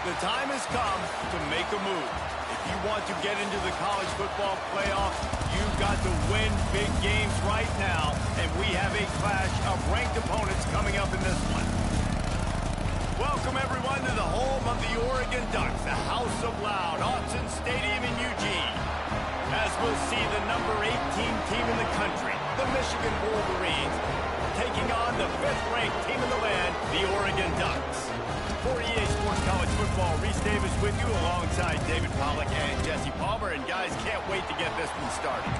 The time has come to make a move. If you want to get into the college football playoffs, you've got to win big games right now, and we have a clash of ranked opponents coming up in this one. Welcome, everyone, to the home of the Oregon Ducks, the House of Loud, Autzen Stadium in Eugene. As we'll see the number 18 team in the country, the Michigan Wolverines, taking on the 5th-ranked team in the land, the Oregon Ducks. For EA Sports College Football, Reese Davis with you alongside David Pollack and Jesse Palmer. And guys, can't wait to get this one started.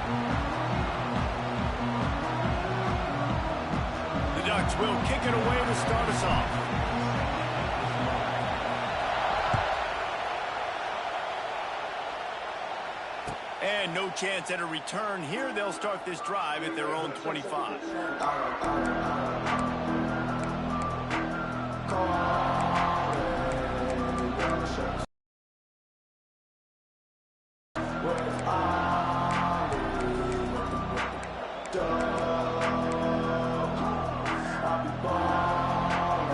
The Ducks will kick it away to start us off. And no chance at a return here. They'll start this drive at their own 25.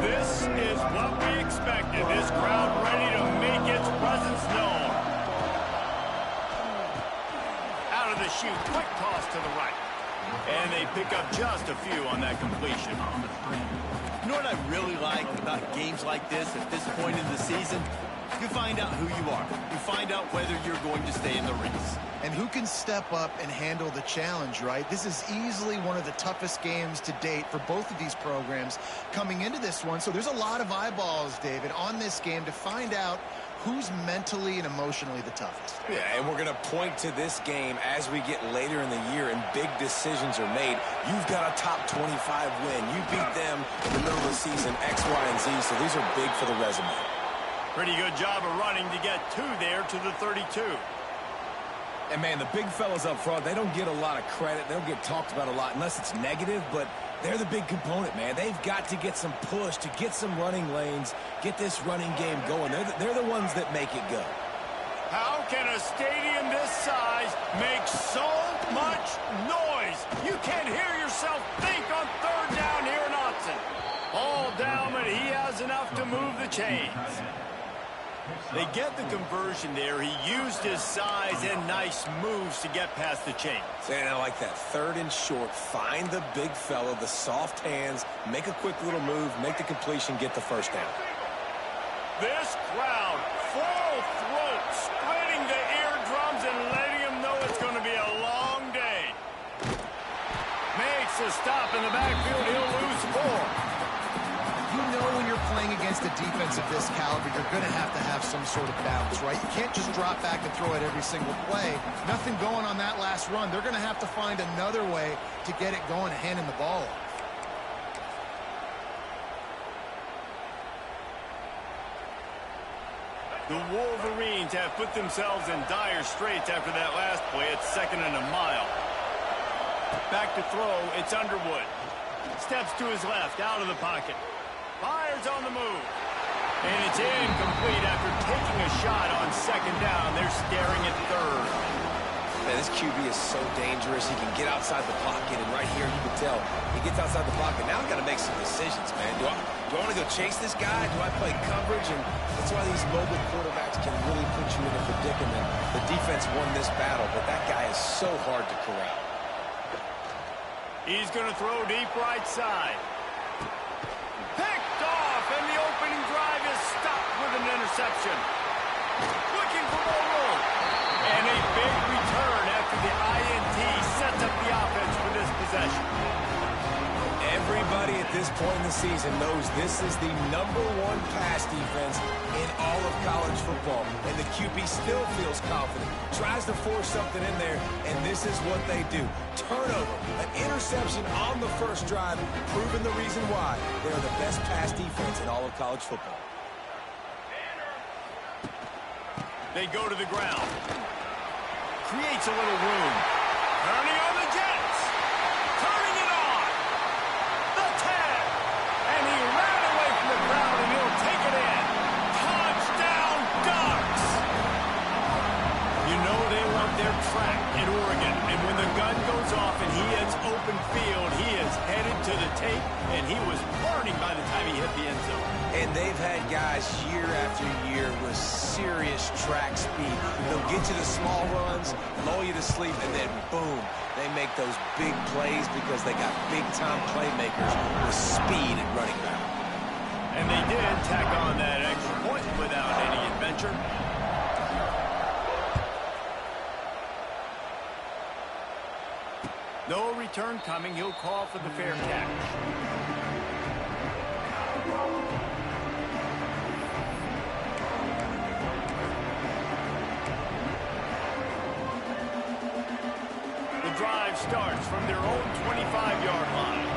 This is what we expected. This crowd ready to make its presence known. Out of the chute, quick toss to the right. And they pick up just a few on that completion. You know what I really like about games like this at this point in the season? You find out who you are. You find out whether you're going to stay in the race. And who can step up and handle the challenge, right? This is easily one of the toughest games to date for both of these programs coming into this one. So there's a lot of eyeballs, David, on this game to find out who's mentally and emotionally the toughest. Yeah, and we're going to point to this game as we get later in the year and big decisions are made. You've got a top 25 win. You beat them in the middle of the season, X, Y, and Z, so these are big for the resume. Pretty good job of running to get 2 there to the 32. And, man, the big fellas up front, they don't get a lot of credit. They don't get talked about a lot unless it's negative, but they're the big component, man. They've got to get some push, to get some running lanes, get this running game going. They're the ones that make it go. How can a stadium this size make so much noise? You can't hear yourself think on 3rd down here in Autzen. All down, but he has enough to move the chains. They get the conversion there. He used his size and nice moves to get past the chains. And I like that 3rd and short. Find the big fella, the soft hands, make a quick little move, make the completion, get the 1st down. This crowd, full throat, splitting the eardrums and letting them know it's going to be a long day. Makes a stop in the backfield. He'll lose 4. You know when you're playing against a defense of this caliber, you're going to have some sort of balance, right? You can't just drop back and throw it every single play. Nothing going on that last run. They're going to have to find another way to get it going and handing the ball off. The Wolverines have put themselves in dire straits after that last play. It's 2nd and a mile. Back to throw. It's Underwood. Steps to his left, out of the pocket. Fires on the move. And it's incomplete after taking a shot on 2nd down. They're staring at 3rd. Man, this QB is so dangerous. He can get outside the pocket, and right here you can tell he gets outside the pocket. Now I've got to make some decisions, man. Do I want to go chase this guy? Do I play coverage? And that's why these mobile quarterbacks can really put you in a predicament. The defense won this battle, but that guy is so hard to corral. He's going to throw deep right side. Picked off, and the opening drive is stopped with an interception. Looking for more room. And a big return after the INT sets up the offense for this possession. Everybody at this point in the season knows this is the #1 pass defense in all of college football. And the QB still feels confident, tries to force something in there, and this is what they do. Turnover, an interception on the 1st drive, proving the reason why they're the best pass defense in all of college football. They go to the ground. Creates a little room. Turning on the Jets. Turning it on. The 10. And he ran away from the crowd, and he'll take it in. Touchdown, Ducks. You know they love their track in Oregon. And when the gun goes off and he hits open field, he is headed to the tape, and he was burning by the time he hit the end zone. And they've had guys year after year with serious track speed. They'll get you the small runs, lull you to sleep, and then boom, they make those big plays because they got big-time playmakers with speed at running back. And they did tack on that extra point without any adventure. No return coming. He'll call for the fair catch. The drive starts from their own 25-yard line.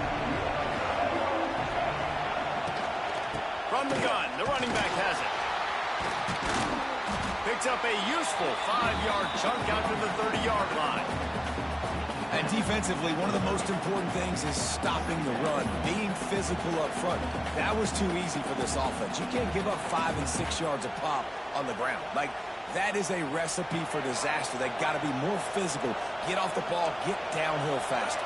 From the gun, the running back has it. Picks up a useful 5-yard chunk out to the 30-yard line. And defensively, one of the most important things is stopping the run, being physical up front. That was too easy for this offense. You can't give up 5 and 6 yards a pop on the ground. Like, that is a recipe for disaster. They got to be more physical, get off the ball, get downhill faster.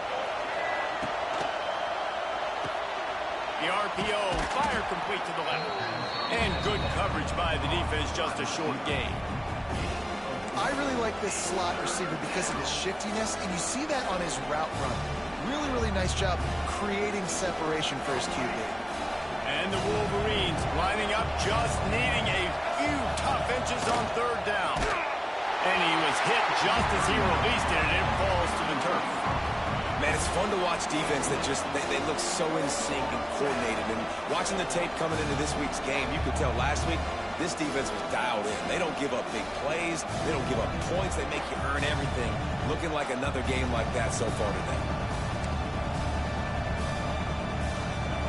The RPO, fire complete to the left. And good coverage by the defense, just a short gain. I really like this slot receiver because of his shiftiness, and you see that on his route run. Really, really nice job creating separation for his QB. And the Wolverines lining up, just needing a few tough inches on third down. And he was hit just as he released it, and it falls to the turf. Man, it's fun to watch defense that just, they look so in sync and coordinated. And watching the tape coming into this week's game, you could tell last week, this defense was dialed in. They don't give up big plays. They don't give up points. They make you earn everything. Looking like another game like that so far today.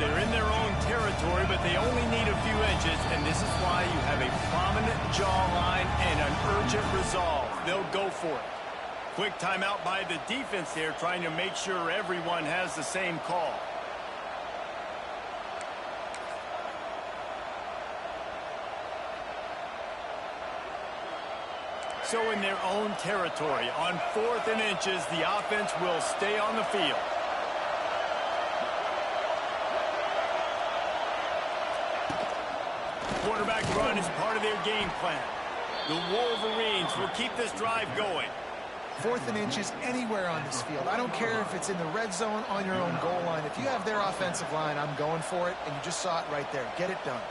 They're in their own territory, but they only need a few inches, and this is why you have a prominent jawline and an urgent resolve. They'll go for it. Quick timeout by the defense there, trying to make sure everyone has the same call. So in their own territory, on 4th and inches, the offense will stay on the field. Quarterback run is part of their game plan. The Wolverines will keep this drive going. 4th and inches anywhere on this field. I don't care if it's in the red zone, on your own goal line. If you have their offensive line, I'm going for it, and you just saw it right there. Get it done.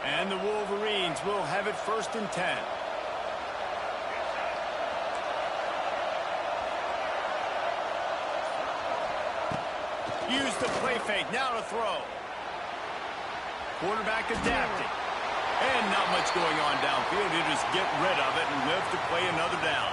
And the Wolverines will have it 1st and 10. Use the play fake, now to throw. Quarterback adapting. And not much going on downfield. He'll just get rid of it and live to play another down.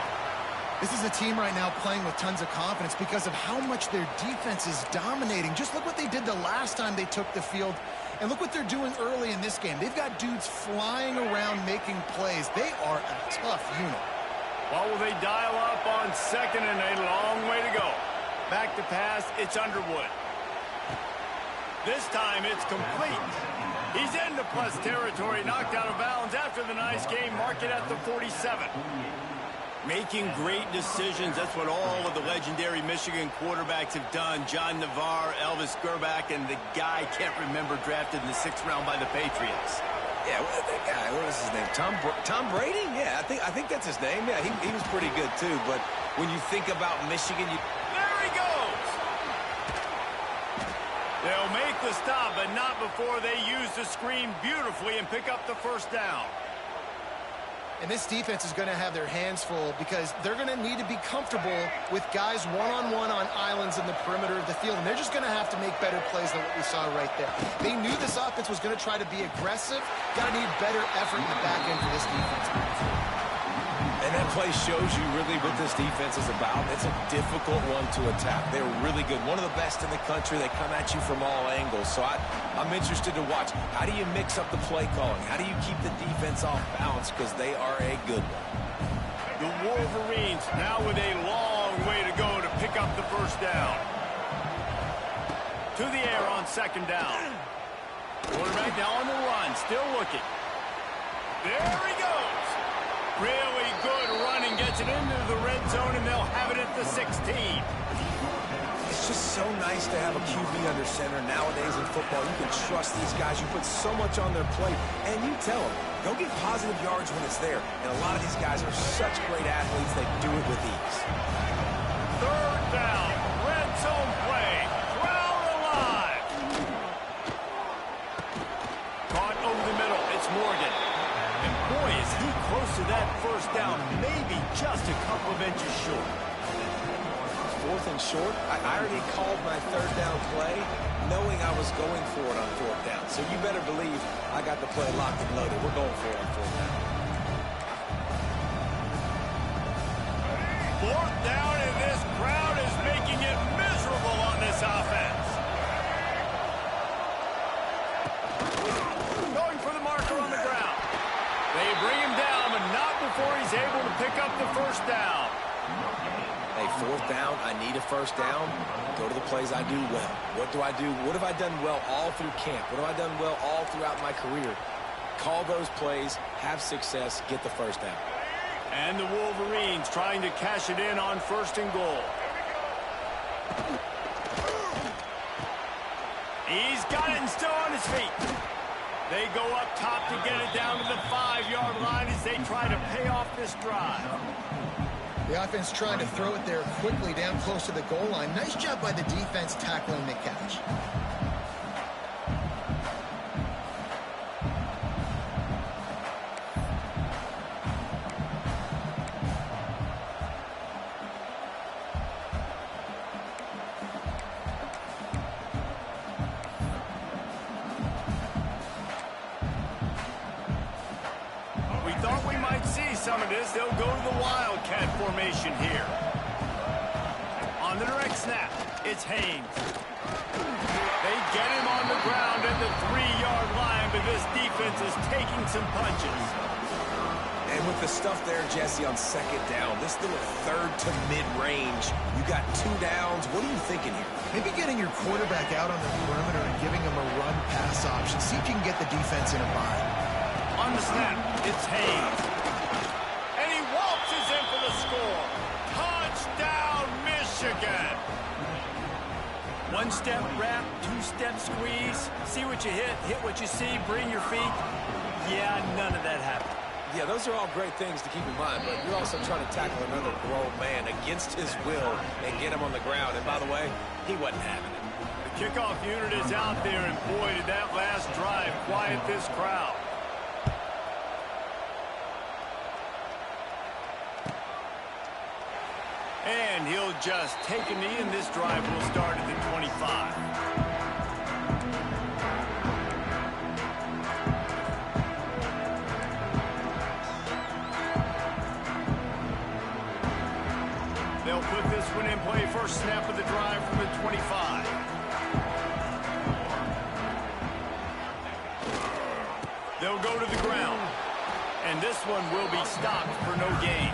This is a team right now playing with tons of confidence because of how much their defense is dominating. Just look what they did the last time they took the field, and look what they're doing early in this game. They've got dudes flying around making plays. They are a tough unit. Well, will they dial up on 2nd and a long way to go? Back to pass, it's Underwood. This time it's complete. He's into plus territory, knocked out of bounds after the nice game. Mark it at the 47. Making great decisions. That's what all of the legendary Michigan quarterbacks have done. John Navarre, Elvis Gerbach, and the guy can't remember drafted in the 6th round by the Patriots. Yeah, that guy, what was his name? Tom Brady? Yeah, I think that's his name. Yeah, he was pretty good too. But when you think about Michigan, there he goes. They'll make the stop, but not before they use the screen beautifully and pick up the 1st down. And this defense is going to have their hands full because they're going to need to be comfortable with guys one-on-one on islands in the perimeter of the field. And they're just going to have to make better plays than what we saw right there. They knew this offense was going to try to be aggressive. Got to need better effort in the back end for this defense. and that play shows you really what this defense is about. It's a difficult one to attack. They're really good. One of the best in the country. They come at you from all angles. So I'm interested to watch. How do you mix up the play calling? How do you keep the defense off balance? Because they are a good one. The Wolverines now with a long way to go to pick up the first down. To the air on second down. Quarterback now on the run, still looking. There he goes. Really good running, gets it into the red zone, and they'll have it at the 16. It's just so nice to have a QB under center. Nowadays in football, you can trust these guys. You put so much on their plate, and you tell them, go get positive yards when it's there. And a lot of these guys are such great athletes, they do it with ease. Third down, red zone play, crowd alive. Caught over the middle, it's Morgan. And boy, is he close to that first down, maybe just a couple of inches short. Fourth and short. I already called my third down play knowing I was going for it on fourth down. So you better believe I got the play locked and loaded. We're going for it on fourth down. Fourth down, and this crowd is making it miserable on this offense. Going for the marker on the ground. They bring him down, but not before he's able to pick up the first down. Hey, fourth down, I need a first down. Go to the plays I do well. What do I do? What have I done well all through camp? What have I done well all throughout my career? Call those plays, have success, get the first down. And the Wolverines trying to cash it in on first and goal. He's got it and still on his feet. They go up top to get it down to the 5-yard line as they try to pay off this drive. The offense trying to throw it there quickly down close to the goal line. Nice job by the defense tackling the catch. Some of this, they'll go to the Wildcat formation here. On the direct snap, it's Haynes. They get him on the ground at the 3-yard line, but this defense is taking some punches. And with the stuff there, Jesse, on second down, this little third to mid-range, you got 2 downs. What are you thinking here? Maybe getting your quarterback out on the perimeter and giving him a run-pass option. See if you can get the defense in a bind. On the snap, it's Haynes. In for the score. Touchdown, Michigan. 1-step wrap, 2-step squeeze. See what you hit what you see, bring your feet. Yeah, none of that happened. Yeah, those are all great things to keep in mind, but you're also trying to tackle another grown man against his will and get him on the ground. And by the way, he wasn't having it. The kickoff unit is out there, and boy, did that last drive quiet this crowd. And he'll just take a knee, and this drive will start at the 25. They'll put this one in play. First snap of the drive from the 25. They'll go to the ground. And this one will be stopped for no gain.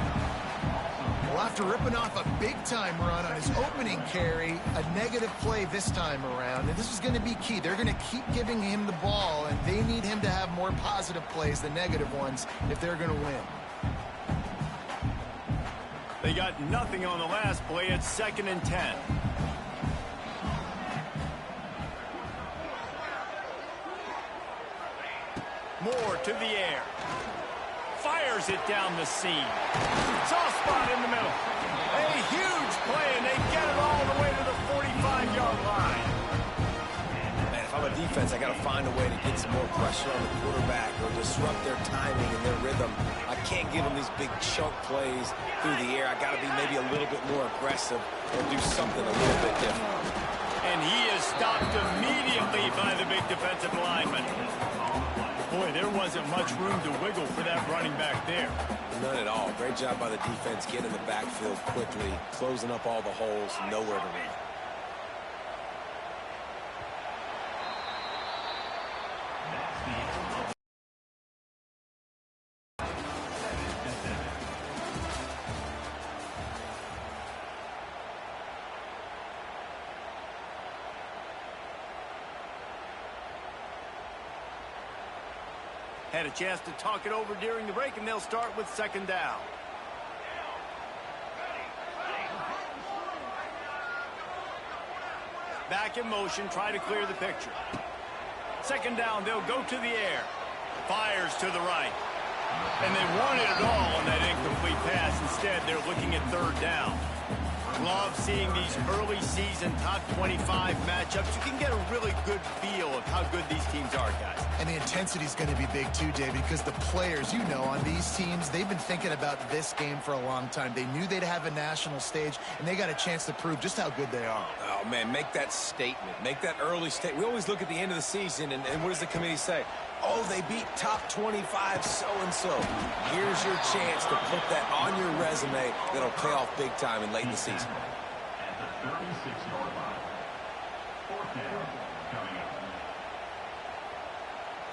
Well, after ripping off a big-time run on his opening carry, a negative play this time around, and this is going to be key. They're going to keep giving him the ball, and they need him to have more positive plays than negative ones if they're going to win. They got nothing on the last play. It's 2nd and 10. Moore to the air. Fires it down the seam. Soft spot in the middle. A huge play, and they get it all the way to the 45-yard line. Man, if I'm a defense, I got to find a way to get some more pressure on the quarterback or disrupt their timing and their rhythm. I can't give them these big chunk plays through the air. I got to be maybe a little bit more aggressive or do something a little bit different. And he is stopped immediately by the big defensive lineman. Boy, there wasn't much room to wiggle for that running back there. None at all. Great job by the defense getting the backfield quickly, closing up all the holes, nowhere to run. Had a chance to talk it over during the break, and they'll start with second down. Back in motion, try to clear the picture. Second down, they'll go to the air. Fires to the right. And they wanted it all on that incomplete pass. Instead, they're looking at third down. Love seeing these early season top 25 matchups. You can get a really good feel of how good these teams are, guys. And the intensity is going to be big too, David, because the players, you know, on these teams, they've been thinking about this game for a long time. They knew they'd have a national stage, and they got a chance to prove just how good they are. Oh, man, make that statement. Make that early statement. We always look at the end of the season, and what does the committee say? Oh, they beat top 25 so-and-so. Here's your chance to put that on your resume that'll pay off big time in late in the season.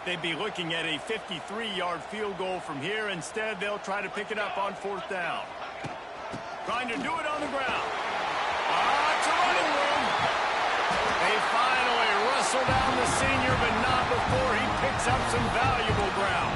They'd be looking at a 53-yard field goal from here. Instead, they'll try to pick it up on fourth down. Trying to do it on the ground. It's a running room. They finally wrestle down the senior, but not before he picks up some valuable ground.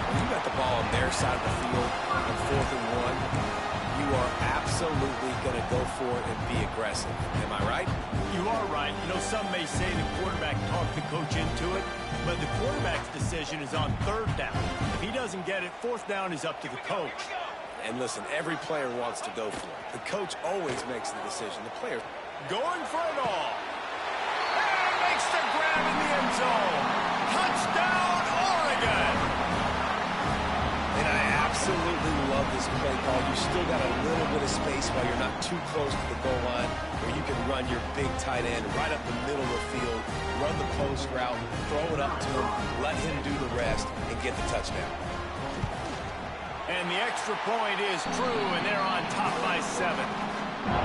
When you got the ball on their side of the field on 4th and 1, you are absolutely going to go for it and be aggressive. Am I right? You are right. You know, some may say the quarterback talked the coach into it, but the quarterback's decision is on third down. If he doesn't get it, fourth down is up to the coach. And listen, every player wants to go for it. The coach always makes the decision. The player going for it all. And makes the grab in the end zone. Touchdown, Oregon! And I absolutely love this play call. You still got a little bit of space while you're not too close to the goal line, where you can run your big tight end right up the middle of the field, run the post route, throw it up to him, let him do the rest, and get the touchdown. And the extra point is true, and they're on top by 7.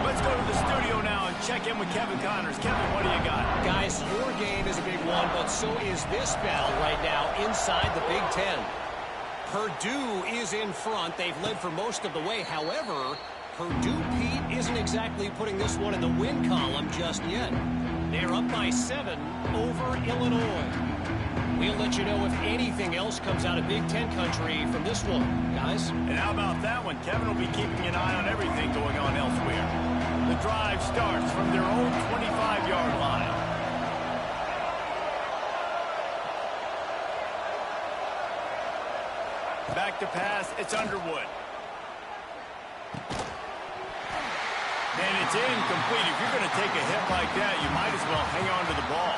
Let's go to the studio now and check in with Kevin Connors. Kevin, what do you got? Guys, your game is a big one, but so is this battle right now inside the Big Ten. Purdue is in front. They've led for most of the way. However, Purdue, Pete, isn't exactly putting this one in the win column just yet. They're up by 7 over Illinois. We'll let you know if anything else comes out of Big Ten country from this one, guys. And how about that one? Kevin will be keeping an eye on everything going on elsewhere. The drive starts from their own 25-yard line. Back to pass, it's Underwood. And it's incomplete. If you're going to take a hit like that, you might as well hang on to the ball.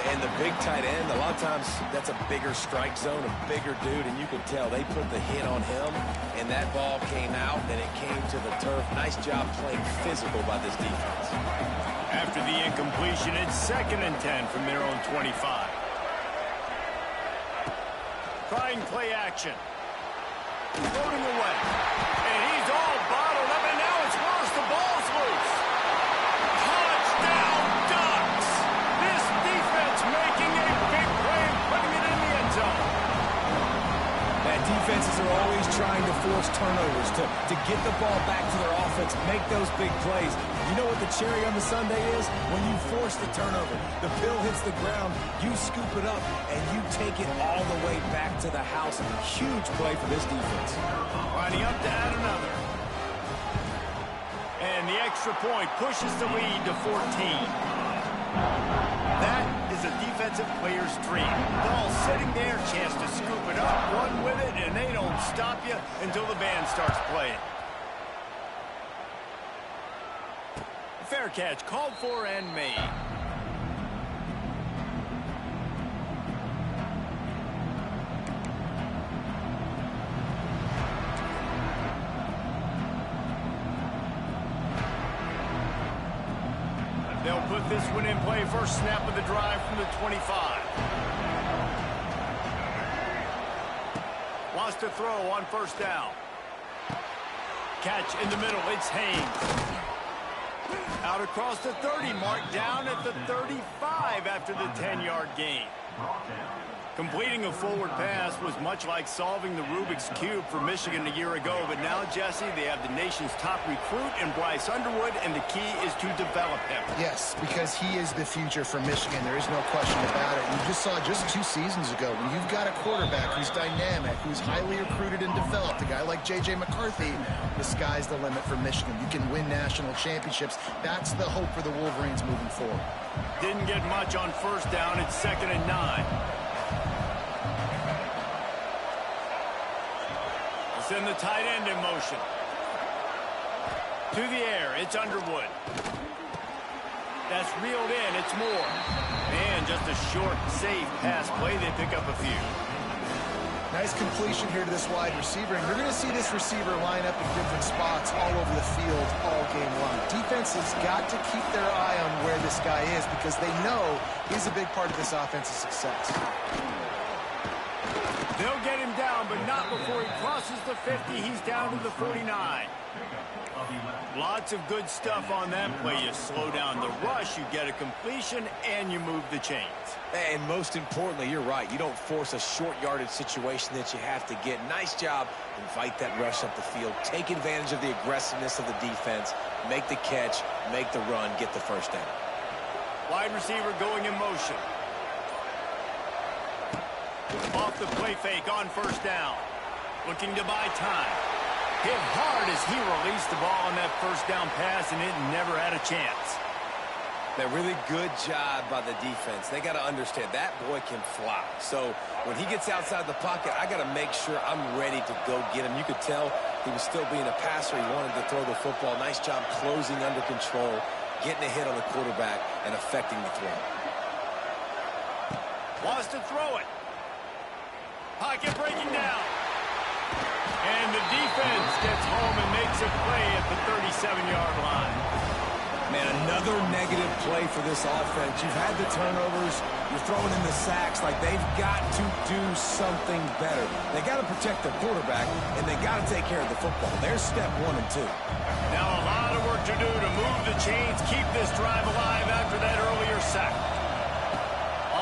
And the big tight end, a lot of times that's a bigger strike zone, a bigger dude, and you can tell they put the hit on him, and that ball came out, and it came to the turf. Nice job playing physical by this defense. After the incompletion, it's 2nd and 10 from their own 25. Trying play action. Floating away. And he's all bottled up, and now it's worse. The ball's loose. Touchdown, Ducks! This defense making a big play and putting it in the end zone. That defenses are always trying to force turnovers to get the ball back to their offense, make those big plays. You know what the cherry on the sundae is? When you force the turnover, the pill hits the ground, you scoop it up, and you take it all the way back to the house. Huge play for this defense. Lining up to add another. And the extra point pushes the lead to 14. That is a defensive player's dream. Ball sitting there, chance to scoop it up, run with it, and they don't stop you until the band starts playing. Fair catch, called for and made. They'll put this one in play. First snap of the drive from the 25. Wants to throw on first down. Catch in the middle. It's Haynes. Out across the 30, mark down at the 35 after the 10-yard gain. Completing a forward pass was much like solving the Rubik's Cube for Michigan a year ago, but now, Jesse, they have the nation's top recruit in Bryce Underwood, and the key is to develop him. Yes, because he is the future for Michigan. There is no question about it. You just saw just 2 seasons ago when you've got a quarterback who's dynamic, who's highly recruited and developed, a guy like J.J. McCarthy, the sky's the limit for Michigan. You can win national championships. That's the hope for the Wolverines moving forward. Didn't get much on first down. It's 2nd and 9. Send the tight end in motion. To the air, it's Underwood. That's reeled in, it's Moore. And just a short, safe pass play. They pick up a few. Nice completion here to this wide receiver. And you're going to see this receiver line up in different spots all over the field all game long. Defense has got to keep their eye on where this guy is because they know he's a big part of this offense's success. They'll get him down, but not before he crosses the 50. He's down to the 49. Lots of good stuff on that play. You slow down the rush, you get a completion, and you move the chains. And most importantly, you're right. You don't force a short yardage situation that you have to get. Nice job. Invite that rush up the field. Take advantage of the aggressiveness of the defense. Make the catch, make the run, get the first down. Wide receiver going in motion. Off the play fake on first down. Looking to buy time. Hit hard as he released the ball on that first down pass, and it never had a chance. A really good job by the defense. They got to understand that boy can fly. So when he gets outside the pocket, I got to make sure I'm ready to go get him. You could tell he was still being a passer. He wanted to throw the football. Nice job closing under control, getting a hit on the quarterback, and affecting the throw. Wants to throw it. Pocket breaking down. And the defense gets home and makes a play at the 37-yard line. Man, another negative play for this offense. You've had the turnovers. You're throwing in the sacks. Like, they've got to do something better. They got to protect their quarterback, and they got to take care of the football. There's step 1 and 2. Now a lot of work to do to move the chains, keep this drive alive after that earlier sack.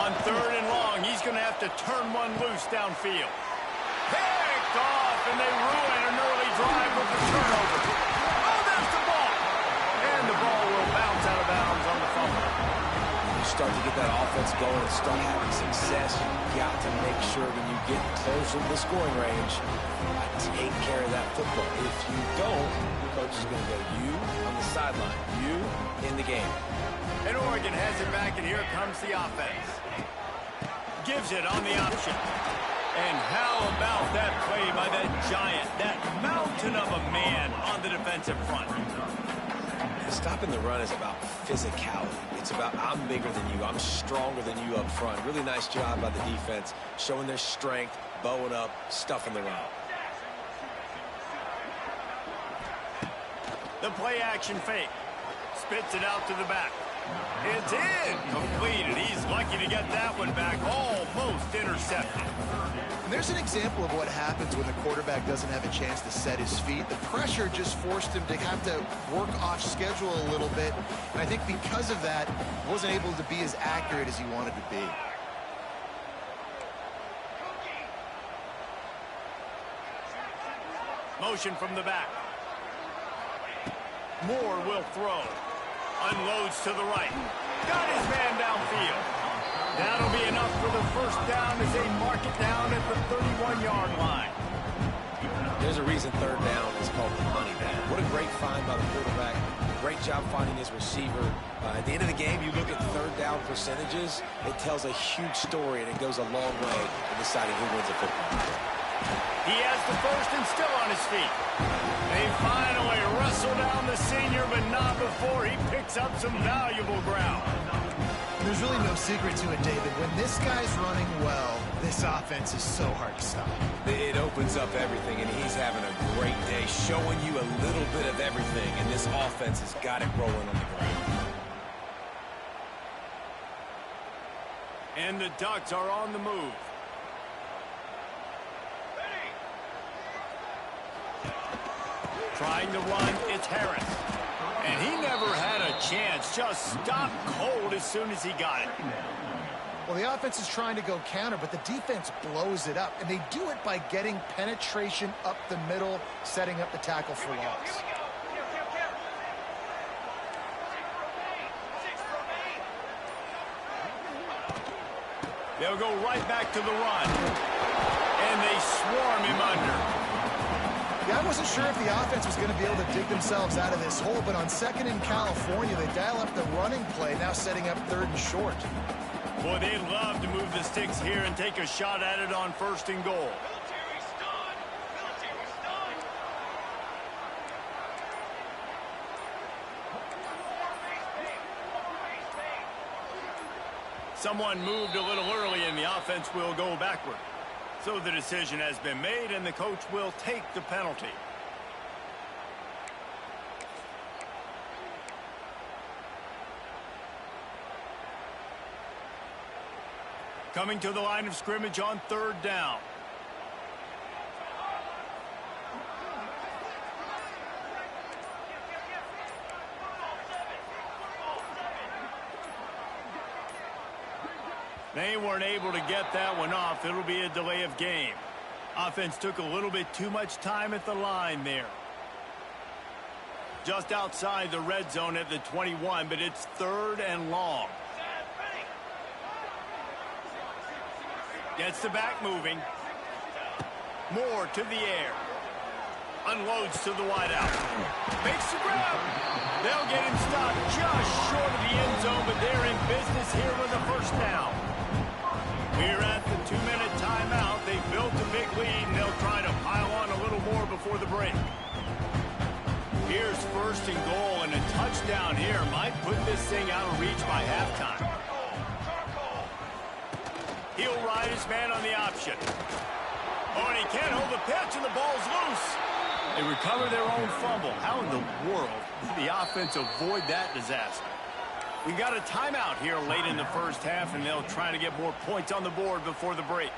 On 3rd and long, he's going to have to turn one loose downfield. Picked off, and they ruin an early drive with the turnover. Oh, there's the ball. And the ball will bounce out of bounds on the fumble. When you start to get that offense going and start having success, you've got to make sure when you get closer to the scoring range, take care of that football. If you don't, your coach is going to go, you on the sideline, you in the game. And Oregon has it back, and here comes the offense. Gives it on the option. And how about that play by that giant, that mountain of a man on the defensive front? Stopping the run is about physicality. It's about I'm bigger than you, I'm stronger than you up front. Really nice job by the defense, showing their strength, bowing up, stuffing the run. The play action fake. Spits it out to the back. It's in. Completed. He's lucky to get that one back. Almost intercepted. And there's an example of what happens when the quarterback doesn't have a chance to set his feet. The pressure just forced him to have to work off schedule a little bit. And I think because of that, he wasn't able to be as accurate as he wanted to be. Motion from the back. Moore will throw. Unloads to the right. Got his man downfield. That'll be enough for the first down as they mark it down at the 31-yard line. There's a reason 3rd down is called the money down. What a great find by the quarterback. Great job finding his receiver. At the end of the game, you look at 3rd down percentages. It tells a huge story, and it goes a long way in deciding who wins a football game. He has the first and still on his feet. They finally wrestle down the senior, but not before he picks up some valuable ground. There's really no secret to it, David. When this guy's running well, this offense is so hard to stop. It opens up everything, and he's having a great day, showing you a little bit of everything, and this offense has got it rolling on the ground. And the Ducks are on the move. Trying to run, it's Harris. And he never had a chance, just stopped cold as soon as he got it. Well, the offense is trying to go counter, but the defense blows it up, and they do it by getting penetration up the middle, setting up the tackle for loss. They'll go right back to the run, and they swarm him under. Yeah, I wasn't sure if the offense was going to be able to dig themselves out of this hole, but on 2nd and California, they dial up the running play, now setting up 3rd and short. Boy, they'd love to move the sticks here and take a shot at it on 1st and goal. Someone moved a little early, and the offense will go backward. So the decision has been made, and the coach will take the penalty. Coming to the line of scrimmage on 3rd down. They weren't able to get that one off. It'll be a delay of game. Offense took a little bit too much time at the line there. Just outside the red zone at the 21, but it's 3rd and long. Gets the back moving. Moore to the air. Unloads to the wideout. Makes the grab. They'll get him stopped just short of the end zone, but they're in business here with a 1st down. We're at the 2-minute timeout. They built a big lead, and they'll try to pile on a little more before the break. Here's 1st and goal, and a touchdown here might put this thing out of reach by halftime. He'll ride his man on the option. Oh, and he can't hold the pitch, and the ball's loose. They recover their own fumble. How in the world did the offense avoid that disaster? We got a timeout here late in the 1st half, and they'll try to get more points on the board before the break.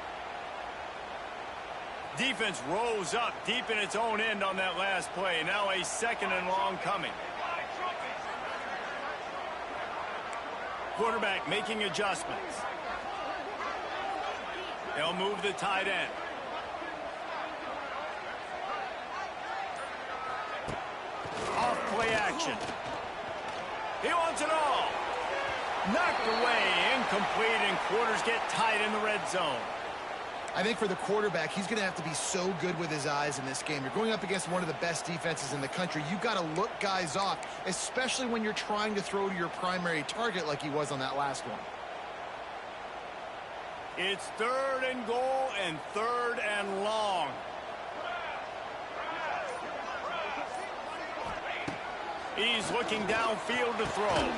Defense rose up deep in its own end on that last play. Now a 2nd and long coming. Quarterback making adjustments. They'll move the tight end. Off play action. He wants it all. Knocked away, incomplete, and quarters get tight in the red zone. I think for the quarterback, he's going to have to be so good with his eyes in this game. You're going up against one of the best defenses in the country. You've got to look guys off, especially when you're trying to throw to your primary target like he was on that last one. It's 3rd and goal and 3rd and long. He's looking downfield to throw.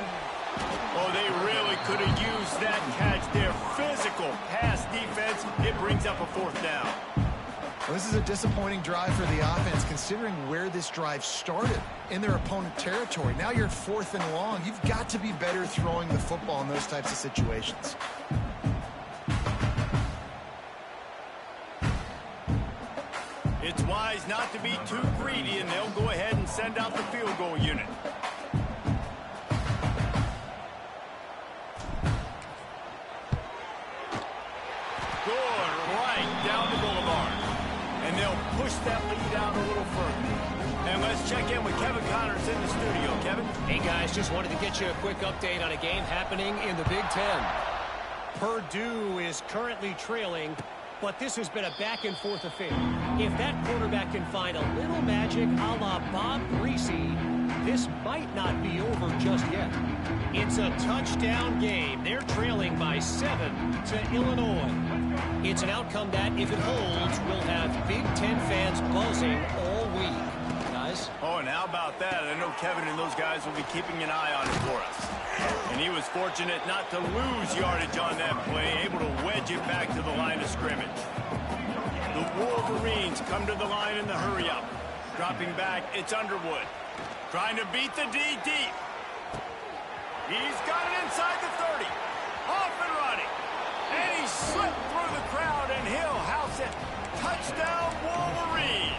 Oh, they really could have used that catch there. Physical pass defense. It brings up a 4th down. Well, this is a disappointing drive for the offense, considering where this drive started, in their opponent territory. Now you're 4th and long. You've got to be better throwing the football in those types of situations. It's wise not to be too greedy, and they'll go ahead and send out the field goal unit. Good, right down the boulevard. And they'll push that lead out a little further. And let's check in with Kevin Connors in the studio. Kevin? Hey, guys, just wanted to get you a quick update on a game happening in the Big Ten. Purdue is currently trailing, but this has been a back-and-forth affair. If that quarterback can find a little magic a la Bob Greasy, this might not be over just yet. It's a touchdown game. They're trailing by 7 to Illinois. It's an outcome that, if it holds, will have Big Ten fans buzzing all week. Guys? Oh, and how about that? I know Kevin and those guys will be keeping an eye on it for us. And he was fortunate not to lose yardage on that play, able to wedge it back to the line of scrimmage. The Wolverines come to the line in the hurry-up. Dropping back, it's Underwood. Trying to beat the D deep. He's got it inside the 30. Off and running. And he slipped through the crowd, and he'll house it. Touchdown, Wolverines.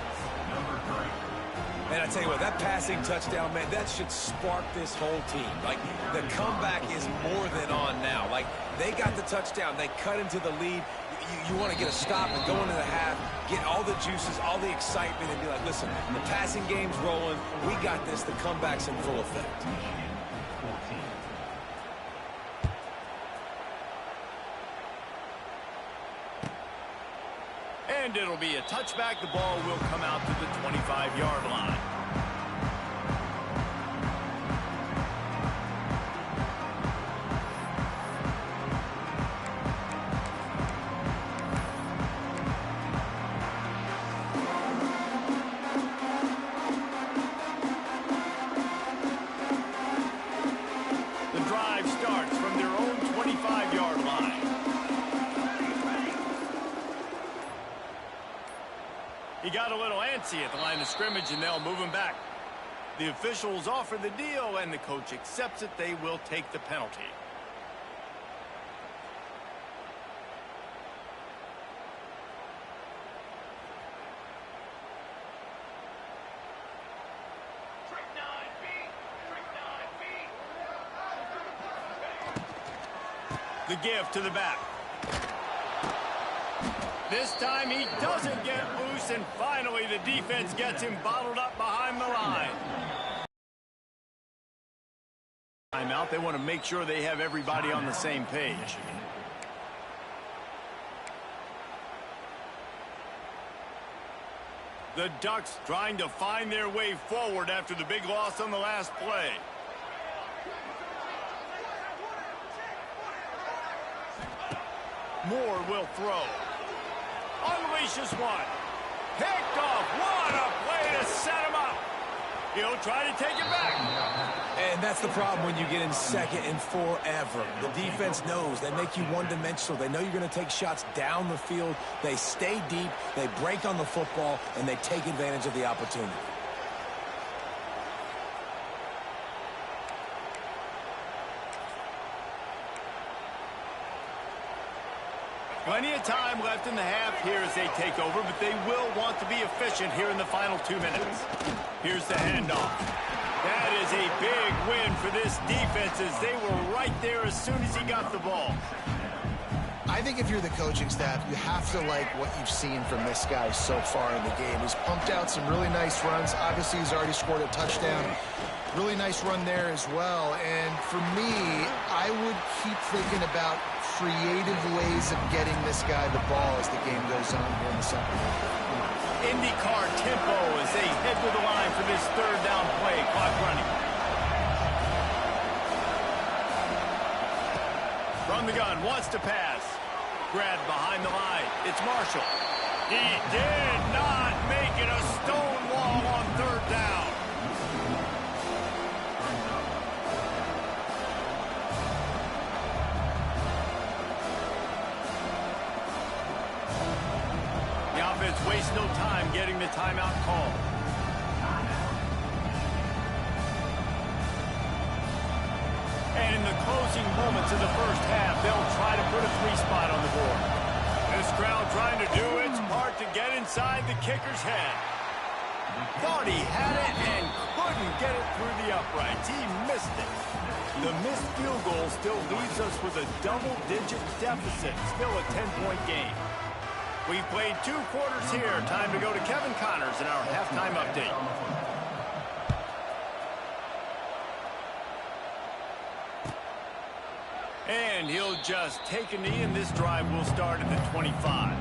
And I tell you what, that passing touchdown, man, that should spark this whole team. Like, the comeback is more than on now. Like, they got the touchdown. They cut into the lead. You want to get a stop and go into the half, get all the juices, all the excitement, and be like, listen, the passing game's rolling. We got this. The comeback's in full effect. And it'll be a touchback. The ball will come out to the 25-yard line. The drive starts from their own 25-yard line. He got a little antsy at the line of scrimmage, and they'll move him back. The officials offer the deal, and the coach accepts it. They will take the penalty. The give to the back. This time he doesn't get loose, and finally the defense gets him bottled up behind the line. Timeout. They want to make sure they have everybody on the same page. The Ducks trying to find their way forward after the big loss on the last play. Moore will throw. Unleashes one. Picked off. What a play to set him up. He'll try to take it back. And that's the problem when you get in second and forever. The defense knows. They make you one-dimensional. They know you're going to take shots down the field. They stay deep. They break on the football, and they take advantage of the opportunity. Plenty of time left in the half here as they take over, but they will want to be efficient here in the final 2 minutes. Here's the handoff. That is a big win for this defense as they were right there as soon as he got the ball. I think if you're the coaching staff, you have to like what you've seen from this guy so far in the game. He's pumped out some really nice runs. Obviously, he's already scored a touchdown. Really nice run there as well. And for me, I would keep thinking about creative ways of getting this guy the ball as the game goes on here in the second half. IndyCar tempo as they head to the line for this third down play. Clock running. From the gun, wants to pass. Grabbed behind the line. It's Marshall. He did not make it a stone wall on third down. The offense wastes no time getting the timeout call. And in the closing moments of the first half, they'll try to put a 3-spot on the board. This crowd trying to do its part to get inside the kicker's head. Thought he had it and couldn't get it through the uprights. He missed it. The missed field goal still leaves us with a double-digit deficit. Still a 10-point game. We've played 2 quarters here. Time to go to Kevin Connors in our halftime update. And he'll just take a knee, and this drive will start at the 25.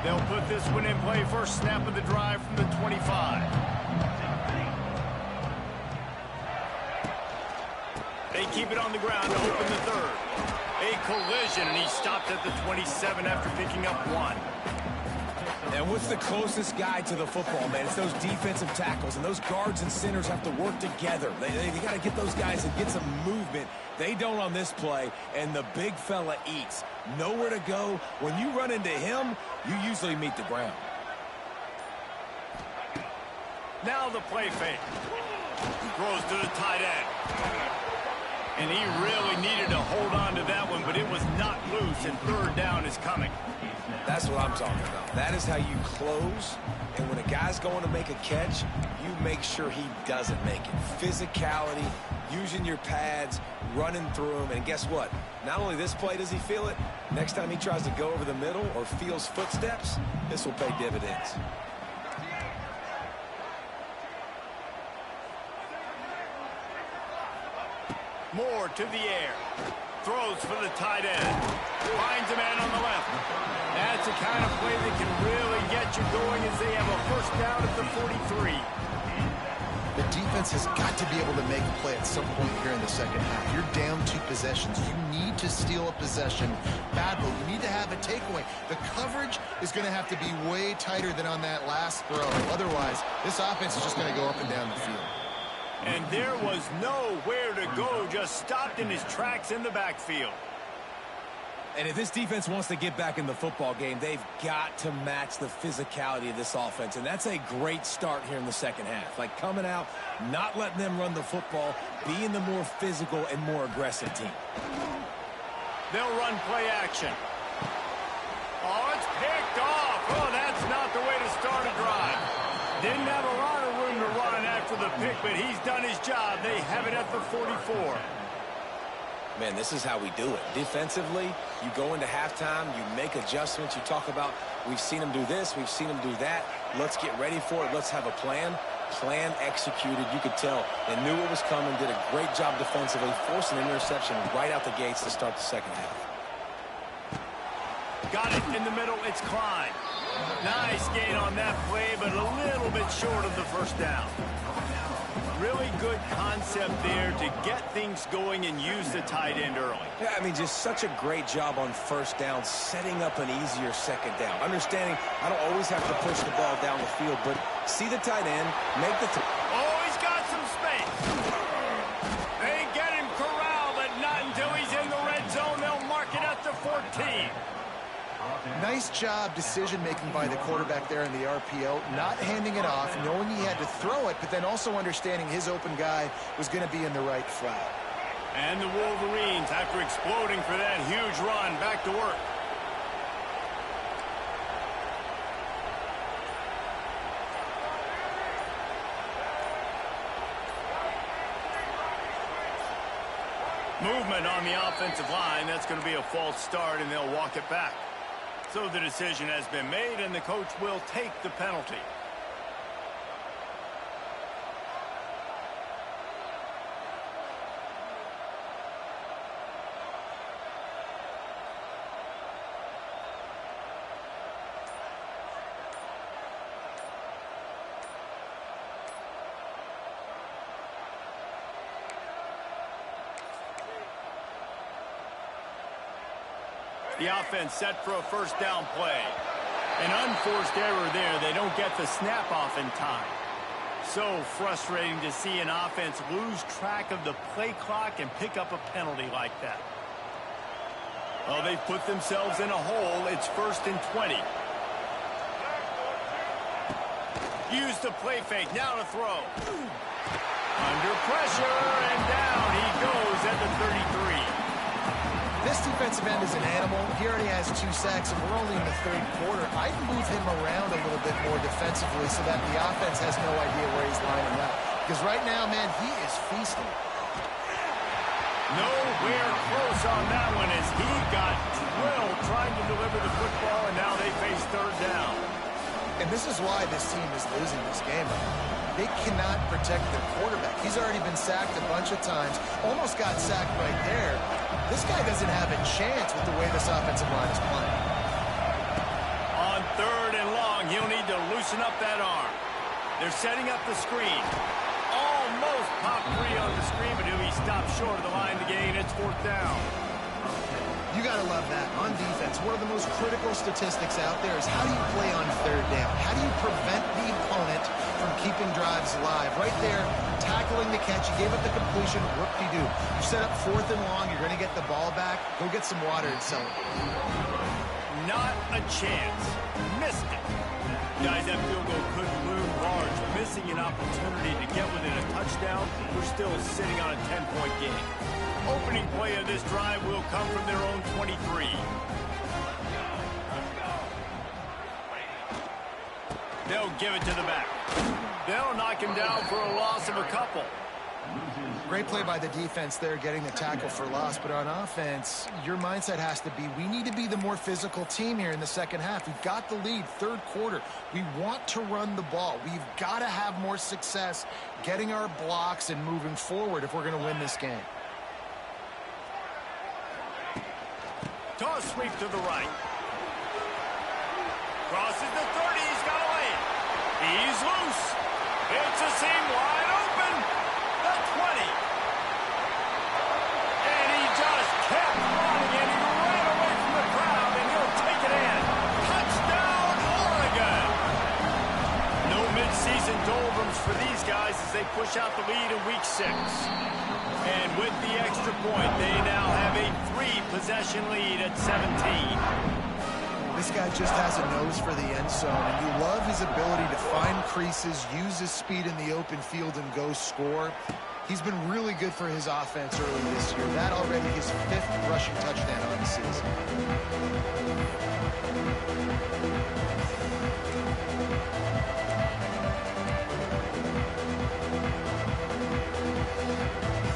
They'll put this one in play first snap of the drive from the 25. They keep it on the ground to open the third. A collision, and he stopped at the 27 after picking up 1. And what's the closest guy to the football, man? It's those defensive tackles, and those guards and centers have to work together. They got to get those guys and get some movement. They don't on this play, and the big fella eats. Nowhere to go. When you run into him, you usually meet the ground. Now the play fake. Throws to the tight end. And he really needed to hold on to that one, but it was not loose. loose, and third down is coming. That's what I'm talking about. That is how you close. And when a guy's going to make a catch, you make sure he doesn't make it. Physicality, using your pads, running through him. And guess what? Not only this play does he feel it, next time he tries to go over the middle or feels footsteps, this will pay dividends. Moore to the air. Throws for the tight end. Finds a man on the left. That's the kind of play that can really get you going as they have a first down at the 43. The defense has got to be able to make a play at some point here in the second half. You're down 2 possessions. You need to steal a possession badly. You need to have a takeaway. The coverage is going to have to be way tighter than on that last throw. Otherwise, this offense is just going to go up and down the field. And there was nowhere to go, just stopped in his tracks in the backfield. And if this defense wants to get back in the football game, they've got to match the physicality of this offense. And that's a great start here in the second half. Like coming out, not letting them run the football, being the more physical and more aggressive team. They'll run play action. Oh, it's picked off. Oh, that's not the way to start a drive. Didn't have a lot of room to run after the pick, but he's done his job. They have it at the 44. Man, this is how we do it. Defensively, you go into halftime, you make adjustments. You talk about, we've seen them do this, we've seen them do that. Let's get ready for it. Let's have a plan. Plan executed. You could tell they knew what was coming, did a great job defensively, forced an interception right out the gates to start the second half. Got it in the middle. It's Klein. Nice gain on that play, but a little bit short of the first down. Really good concept there to get things going and use the tight end early. Yeah, I mean, just such a great job on first down, setting up an easier second down. Understanding I don't always have to push the ball down the field, but see the tight end, make the... Oh, he's got some space. They get him corralled, but not until he's in the red zone. They'll mark it at the 14. Nice job decision-making by the quarterback there in the RPO, not handing it off, knowing he had to throw it, but then also understanding his open guy was going to be in the right flat. And the Wolverines, after exploding for that huge run, back to work. Movement on the offensive line. That's going to be a false start, and they'll walk it back. So the decision has been made, and the coach will take the penalty. The offense set for a first down play. An unforced error there. They don't get the snap off in time. So frustrating to see an offense lose track of the play clock and pick up a penalty like that. Well, they've put themselves in a hole. It's 1st and 20. Use the play fake. Now to throw. Under pressure, and down he goes at the 33. This defensive end is an animal. He already has 2 sacks, and we're only in the 3rd quarter. I'd move him around a little bit more defensively so that the offense has no idea where he's lining up. Because right now, man, he is feasting. Nowhere close on that one as he got drilled trying to deliver the football, and now they face 3rd down. And this is why this team is losing this game. They cannot protect their quarterback. He's already been sacked a bunch of times, almost got sacked right there. This guy doesn't have a chance with the way this offensive line is playing. On 3rd and long, he'll need to loosen up that arm. They're setting up the screen. Almost popped free on the screen, but he'll be stopped short of the line to gain. It's 4th down. You got to love that. On defense, one of the most critical statistics out there is how do you play on 3rd down? How do you prevent the opponent from keeping drives alive? Right there, tackling the catch. You gave up the completion. Whoop-de-doo. You set up 4th and long. You're going to get the ball back. Go get some water and sell it. Not a chance. Missed it. Guys, that field goal could loom large. Missing an opportunity to get within a touchdown. We're still sitting on a 10-point game. Opening play of this drive will come from their own 23. They'll give it to the back. They'll knock him down for a loss of a couple. Great play by the defense there, getting the tackle for loss. But on offense, your mindset has to be, we need to be the more physical team here in the second half. We've got the lead, third quarter. We want to run the ball. We've got to have more success getting our blocks and moving forward if we're going to win this game. Toss sweep to the right. Crosses the 30. He's got to lay it. He's loose. It's a seam wide open. The 20. And he just kept running, and he ran away from the crowd, and he'll take it in. Touchdown, Oregon. No midseason doldrums for these guys as they push out the lead in week 6. And with the extra point, they now have a 3-possession lead at 17. This guy just has a nose for the end zone, and you love his ability to find creases, use his speed in the open field, and go score. He's been really good for his offense early this year. That already his 5th rushing touchdown on the season.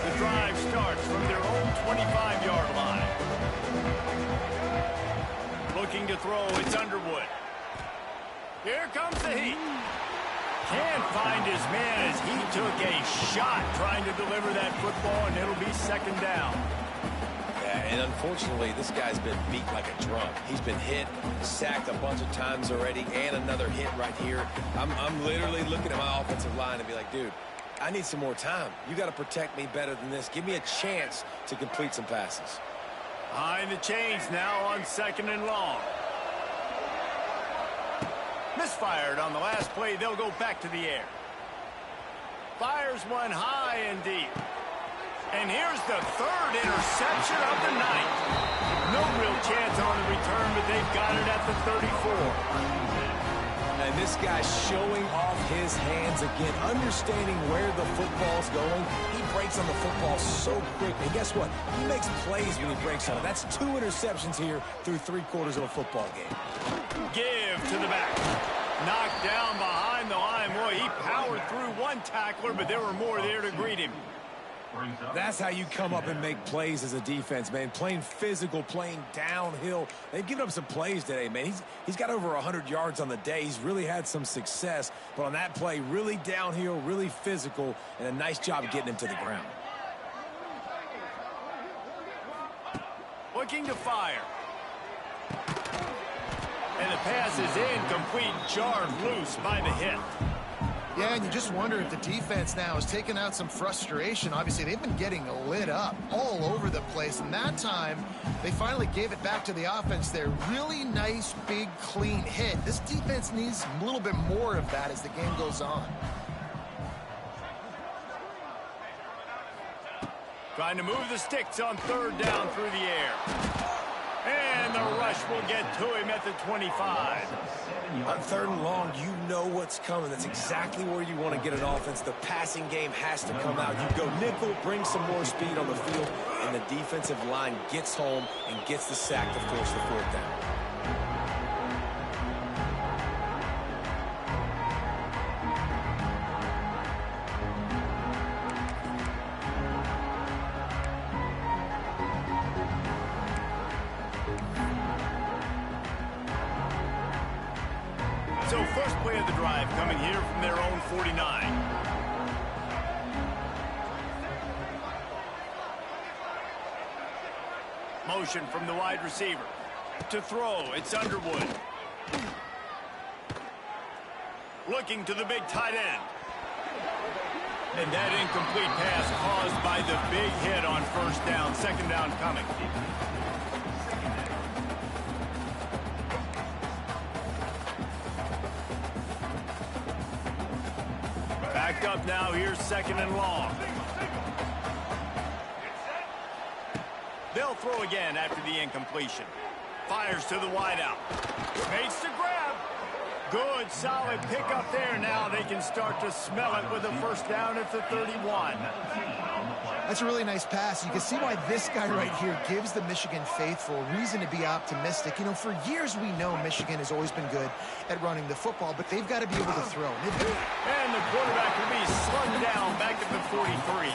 The drive starts from their own 25-yard line. Looking to throw, it's Underwood. Here comes the heat. Can't find his man as he took a shot trying to deliver that football, and it'll be second down. Yeah, and unfortunately, this guy's been beat like a drum. He's been hit, sacked a bunch of times already, and another hit right here. I'm literally looking at my offensive line and be like, dude, I need some more time. You got to protect me better than this. Give me a chance to complete some passes. Behind the chains now on 2nd and long. Misfired on the last play. They'll go back to the air. Fires one high and deep. And here's the 3rd interception of the night. No real chance on the return, but they've got it at the 34. And this guy's showing off his hands again, understanding where the football's going. He breaks on the football so quick. And guess what? He makes plays when he breaks on it. That's 2 interceptions here through 3 quarters of a football game. Give to the back. Knocked down behind the line. Boy, he powered through one tackler, but there were more there to greet him. That's how you come up and make plays as a defense, man. Playing physical, playing downhill. They've given up some plays today, man. He's got over 100 yards on the day. He's really had some success. But on that play, really downhill, really physical, and a nice job of getting him to the ground. Looking to fire. And the pass is incomplete, jarred loose by the hit. Yeah, and you just wonder if the defense now has taken out some frustration. Obviously, they've been getting lit up all over the place. And that time, they finally gave it back to the offense there. Really nice, big, clean hit. This defense needs a little bit more of that as the game goes on. Trying to move the sticks on 3rd down through the air. And the rush will get to him at the 25. On 3rd and long, you know what's coming. That's exactly where you want to get an offense. The passing game has to come out. You go nickel, bring some more speed on the field, and the defensive line gets home and gets the sack to force the 4th down. So first play of the drive coming here from their own 49. Motion from the wide receiver. To throw, it's Underwood. Looking to the big tight end. And that incomplete pass caused by the big hit on 1st down. 2nd down coming. Backed up now, here's 2nd and long. They'll throw again after the incompletion. Fires to the wideout. Makes the grab. Good, solid pickup there. Now they can start to smell it with a 1st down at the 31. That's a really nice pass. You can see why this guy right here gives the Michigan faithful reason to be optimistic. You know, for years we know Michigan has always been good at running the football, but they've got to be able to throw. And the quarterback will be slung down back at the 43.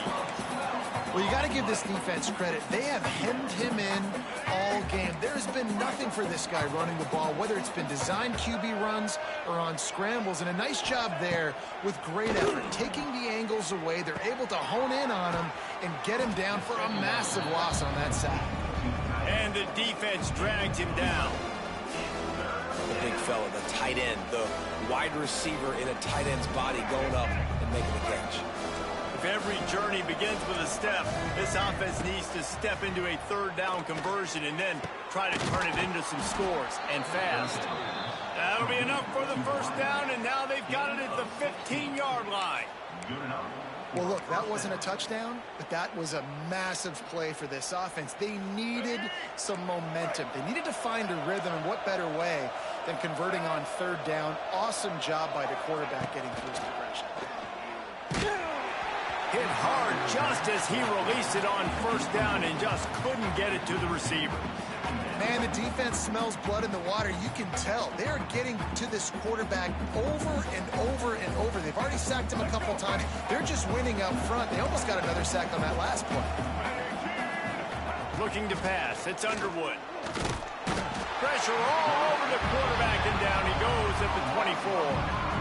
Well, you got to give this defense credit. They have hemmed him in all game. There's been nothing for this guy running the ball, whether it's been designed QB runs or on scrambles, and a nice job there with great effort. Taking the angles away, they're able to hone in on him and get him down for a massive loss on that sack. And the defense dragged him down. The big fella, the tight end, the wide receiver in a tight end's body going up and making the catch. If every journey begins with a step, this offense needs to step into a third down conversion and then try to turn it into some scores, and fast. That'll be enough for the first down, and now they've got it at the 15-yard line. Well, look, that wasn't a touchdown, but that was a massive play for this offense. They needed some momentum. They needed to find a rhythm, and what better way than converting on third down. Awesome job by the quarterback getting through his progression. Hit hard just as he released it on first down and just couldn't get it to the receiver. Man, the defense smells blood in the water. You can tell. They are getting to this quarterback over and over and over. They've already sacked him a couple times. They're just winning out front. They almost got another sack on that last play. Looking to pass. It's Underwood. Pressure all over the quarterback, and down he goes at the 24.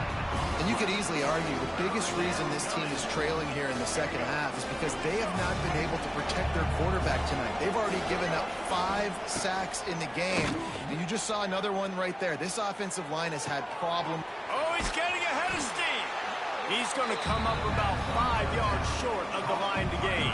And you could easily argue the biggest reason this team is trailing here in the second half is because they have not been able to protect their quarterback tonight. They've already given up 5 sacks in the game, and you just saw another one right there. This offensive line has had problems. Oh, he's getting ahead of steam. He's going to come up about 5 yards short of the line to gain.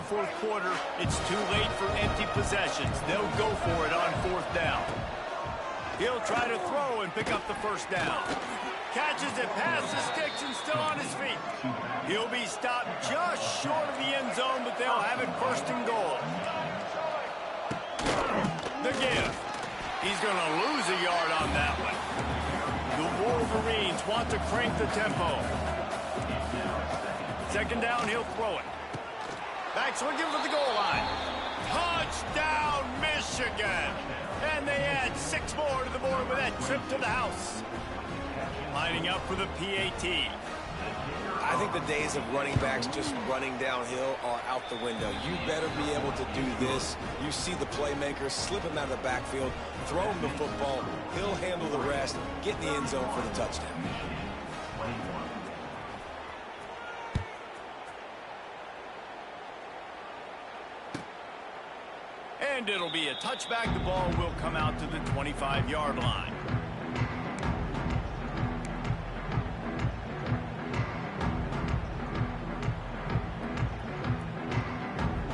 Fourth quarter, it's too late for empty possessions. They'll go for it on fourth down. He'll try to throw and pick up the first down. Catches it past the sticks and still on his feet. He'll be stopped just short of the end zone, but they'll have it first and goal. The give. He's going to lose a yard on that one. The Wolverines want to crank the tempo. Second down, he'll throw it. Back swinging for the goal line. Touchdown, Michigan! And they add 6 more to the board with that trip to the house. Lining up for the PAT. I think the days of running backs just running downhill are out the window. You better be able to do this. You see the playmaker, slip him out of the backfield, throw him the football. He'll handle the rest, get in the end zone for the touchdown. And it'll be a touchback. The ball will come out to the 25-yard line.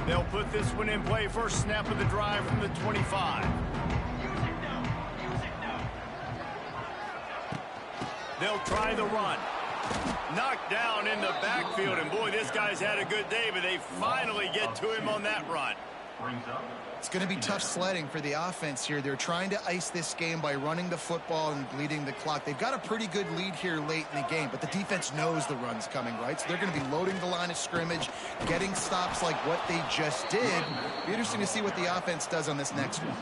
They'll put this one in play. First snap of the drive from the 25. They'll try the run. Knocked down in the backfield. And boy, this guy's had a good day, but they finally get to him on that run. It's going to be tough sledding for the offense here. They're trying to ice this game by running the football and bleeding the clock. They've got a pretty good lead here late in the game, but the defense knows the run's coming, right? So they're going to be loading the line of scrimmage, getting stops like what they just did. It'll be interesting to see what the offense does on this next one.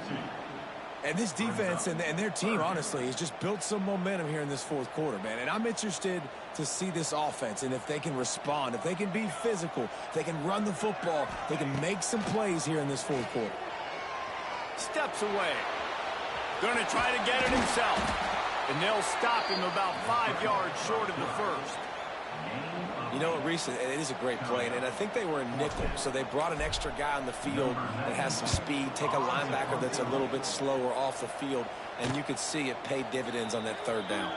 And this defense and their team, honestly, has just built some momentum here in this fourth quarter, man. And I'm interested to see this offense and if they can respond, if they can be physical, if they can run the football, they can make some plays here in this fourth quarter. Steps away. Going to try to get it himself. And they'll stop him about 5 yards short of the first. You know what, Reese, it is a great play, and I think they were in nickel, so they brought an extra guy on the field that has some speed, take a linebacker that's a little bit slower off the field, and you could see it paid dividends on that third down.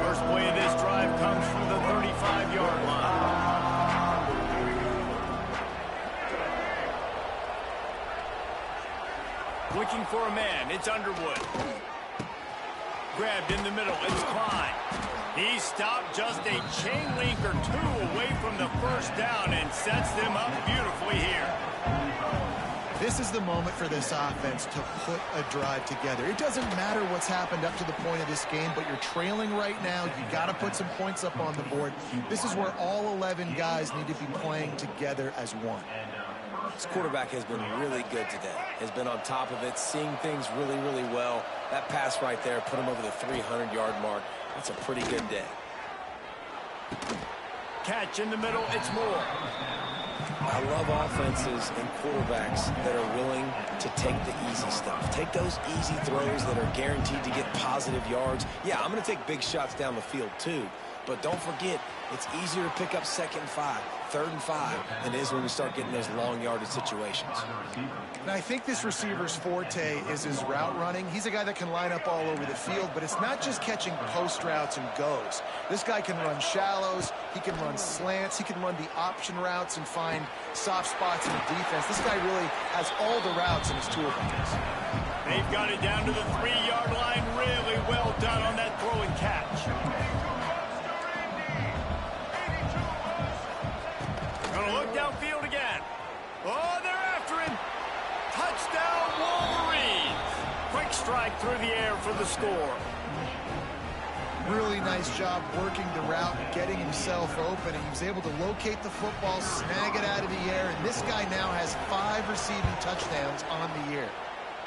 First play of this drive comes from the 35-yard line. Looking for a man. It's Underwood. Grabbed in the middle. It's Klein. He stopped just a chain link or two away from the first down and sets them up beautifully here. This is the moment for this offense to put a drive together. It doesn't matter what's happened up to the point of this game, but you're trailing right now. You got to put some points up on the board. This is where all 11 guys need to be playing together as one. This quarterback has been really good today. Has been on top of it, seeing things really, really well. That pass right there put him over the 300-yard mark. That's a pretty good day. Catch in the middle. It's Moore. I love offenses and quarterbacks that are willing to take the easy stuff. Take those easy throws that are guaranteed to get positive yards. Yeah, I'm going to take big shots down the field too. But don't forget, it's easier to pick up 2nd and 5, 3rd and 5 than it is when we start getting those long yardage situations. And I think this receiver's forte is his route running. He's a guy that can line up all over the field, but it's not just catching post routes and goes. This guy can run shallows, he can run slants, he can run the option routes and find soft spots in the defense. This guy really has all the routes in his toolbox. They've got it down to the 3-yard line. Really well done on that throw and catch. Gonna look downfield again. Oh, they're after him. Touchdown, Wolverines. Quick strike through the air for the score. Really nice job working the route and getting himself open, and he was able to locate the football, snag it out of the air, and this guy now has 5 receiving touchdowns on the year.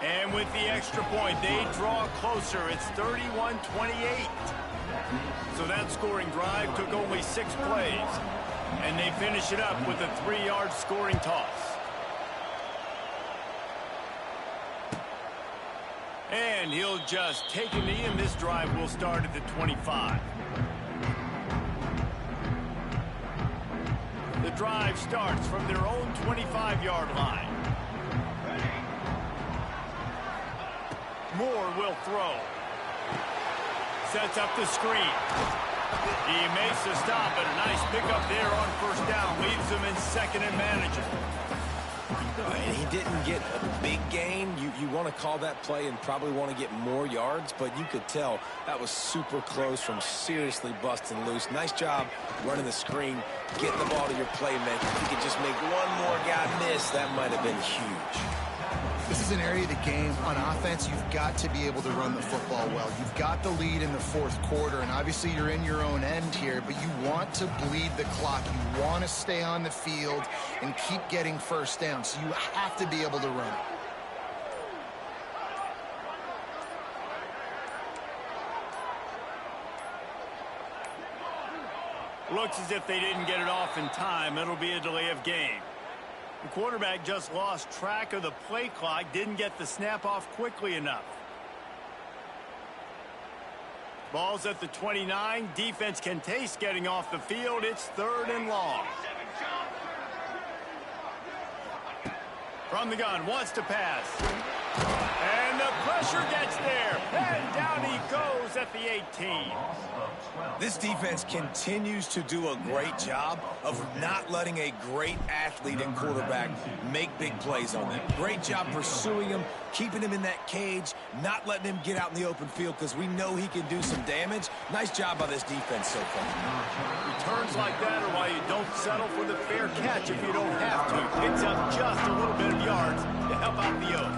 And with the extra point, they draw closer. It's 31-28. So that scoring drive took only 6 plays. And they finish it up with a 3-yard scoring toss. And he'll just take a knee, and this drive will start at the 25. The drive starts from their own 25-yard line. Moore will throw. Sets up the screen. He makes a stop, but a nice pickup there on first down. Leaves him in 2nd and manageable. And he didn't get a big gain. You want to call that play and probably want to get more yards, but you could tell that was super close from seriously busting loose. Nice job running the screen, getting the ball to your playmaker. If you could just make one more guy miss, that might have been huge. This is an area of the game on offense. You've got to be able to run the football well. You've got the lead in the 4th quarter, and obviously you're in your own end here, but you want to bleed the clock. You want to stay on the field and keep getting first down, so you have to be able to run. Looks as if they didn't get it off in time. It'll be a delay of game. The quarterback just lost track of the play clock, didn't get the snap off quickly enough. Ball's at the 29. Defense can taste getting off the field. It's 3rd and long. From the gun, wants to pass. And the pressure gets there. And down he goes at the 18. This defense continues to do a great job of not letting a great athlete and quarterback make big plays on them. Great job pursuing him, keeping him in that cage, not letting him get out in the open field because we know he can do some damage. Nice job by this defense so far. Returns like that are why you don't settle for the fair catch if you don't have to. Picks up just a little bit of yards to help out the Oak.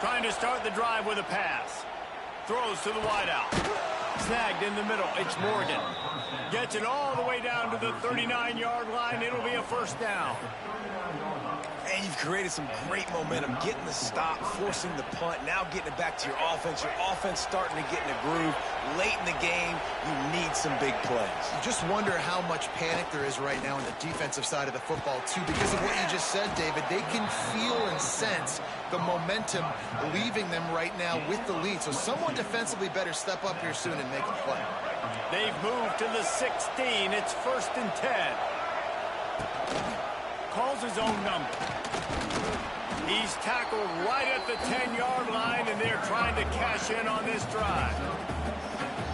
Trying to start the drive with a pass. Throws to the wideout. Snagged in the middle. It's Morgan. Gets it all the way down to the 39-yard line. It'll be a first down. And you've created some great momentum, getting the stop, forcing the punt, now getting it back to your offense. Your offense starting to get in a groove. Late in the game, you need some big plays. You just wonder how much panic there is right now on the defensive side of the football, too, because of what you just said, David. They can feel and sense the momentum leaving them right now with the lead. So someone defensively better step up here soon and make a play. They've moved to the 16. It's 1st and 10. Calls his own number. He's tackled right at the 10-yard line, and they're trying to cash in on this drive.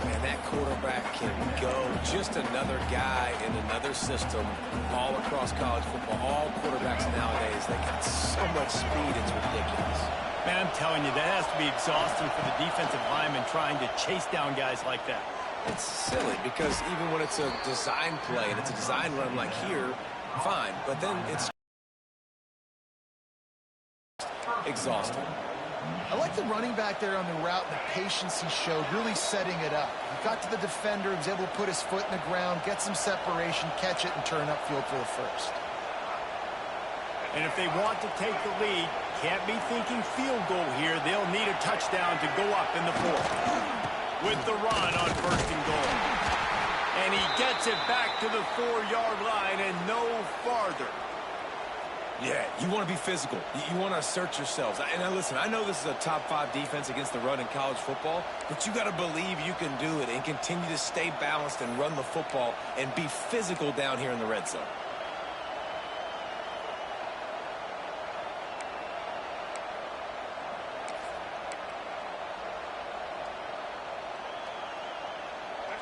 Man, and that quarterback can go. Just another guy in another system all across college football. All quarterbacks nowadays, they got so much speed, it's ridiculous. Man, I'm telling you, that has to be exhausting for the defensive lineman trying to chase down guys like that. It's silly because even when it's a design play and it's a design run like here, fine, but then it's exhausting. I like the running back there on the route and the patience he showed, really setting it up. He got to the defender, he was able to put his foot in the ground, get some separation, catch it, and turn upfield for the first. And if they want to take the lead, can't be thinking field goal here. They'll need a touchdown to go up in the fourth. With the run on first and goal. And he gets it back to the 4-yard line and no farther. Yeah, you want to be physical. You want to assert yourselves. And listen, I know this is a top 5 defense against the run in college football, but you got to believe you can do it and continue to stay balanced and run the football and be physical down here in the red zone.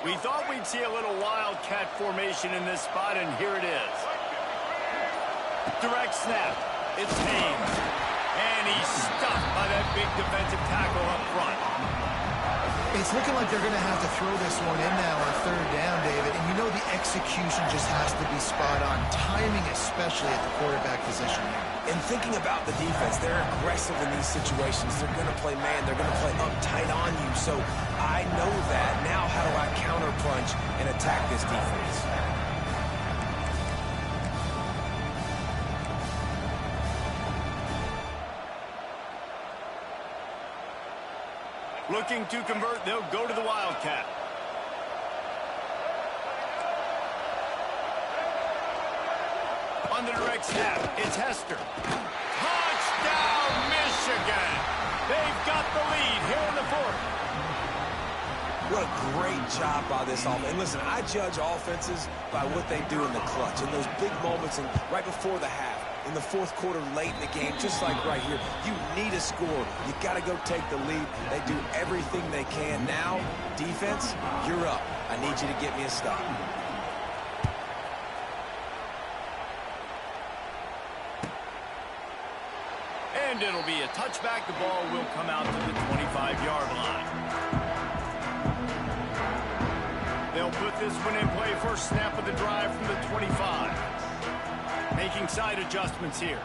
We thought we'd see a little wildcat formation in this spot, and here it is. Direct snap. It's Haynes. And he's stuffed by that big defensive tackle up front. It's looking like they're going to have to throw this one in now on third down, David. And you know the execution just has to be spot on. Timing especially at the quarterback position here. And thinking about the defense, they're aggressive in these situations. They're going to play man. They're going to play uptight on you. So I know that. Now how do I counterpunch and attack this defense? Looking to convert, they'll go to the Wildcat. On the direct snap, it's Hester. Touchdown, Michigan! They've got the lead here in the fourth. What a great job by this offense. And listen, I judge offenses by what they do in the clutch, in those big moments and right before the half. In the fourth quarter, late in the game, just like right here, you need a score. You got to go take the lead. They do everything they can. Now, defense, you're up. I need you to get me a stop. And it'll be a touchback. The ball will come out to the 25-yard line. They'll put this one in play. First snap of the drive from the 25. Making side adjustments here.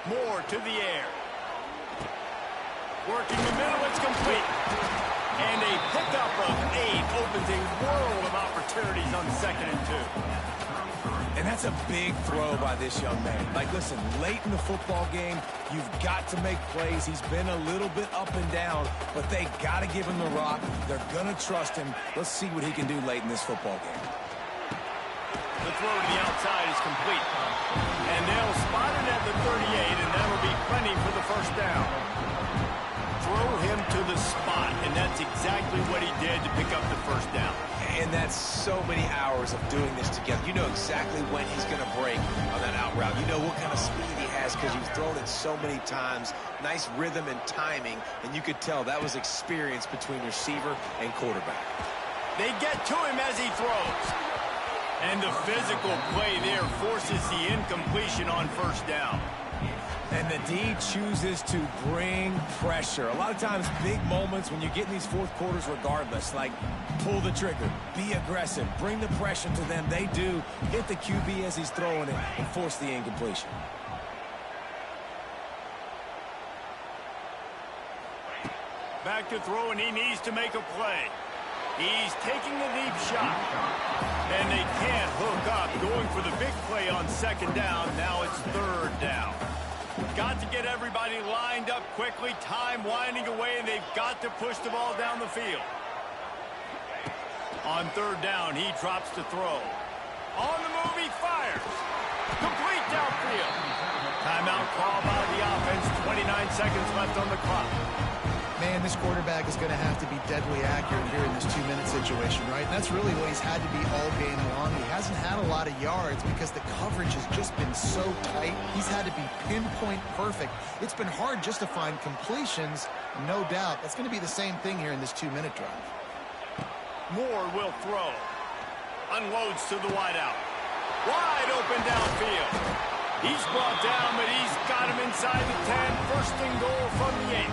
Moore to the air. Working the middle, it's complete. And a pickup of 8 opens a world of opportunities on 2nd and 2. And that's a big throw by this young man. Like, listen, late in the football game, you've got to make plays. He's been a little bit up and down, but they got to give him the rock. They're going to trust him. Let's see what he can do late in this football game. The throw to the outside is complete. And they'll spot it at the 38, and that'll be plenty for the first down. Throw him to the spot, and that's exactly what he did to pick up the first down. And that's so many hours of doing this together. You know exactly when he's going to break on that out route. You know what kind of speed he has because you've thrown it so many times. Nice rhythm and timing, and you could tell that was experience between receiver and quarterback. They get to him as he throws. And the physical play there forces the incompletion on first down. And the D chooses to bring pressure. A lot of times, big moments when you get in these fourth quarters regardless, like pull the trigger, be aggressive, bring the pressure to them. They do hit the QB as he's throwing it and force the incompletion. Back to throw, and he needs to make a play. He's taking the deep shot. And they can't hook up, going for the big play on 2nd down. Now it's 3rd down. Got to get everybody lined up quickly. Time winding away, and they've got to push the ball down the field. On 3rd down, he drops to throw. On the move, he fires. Complete downfield. Timeout call by the offense. 29 seconds left on the clock. Man, man, this quarterback is going to have to be deadly accurate here in this 2-minute situation, right? And that's really what he's had to be all game long. He hasn't had a lot of yards because the coverage has just been so tight. He's had to be pinpoint perfect. It's been hard just to find completions, no doubt. That's going to be the same thing here in this 2-minute drive. Moore will throw. Unloads to the wideout. Wide open downfield. He's brought down, but he's got him inside the 10. First and goal from the 8.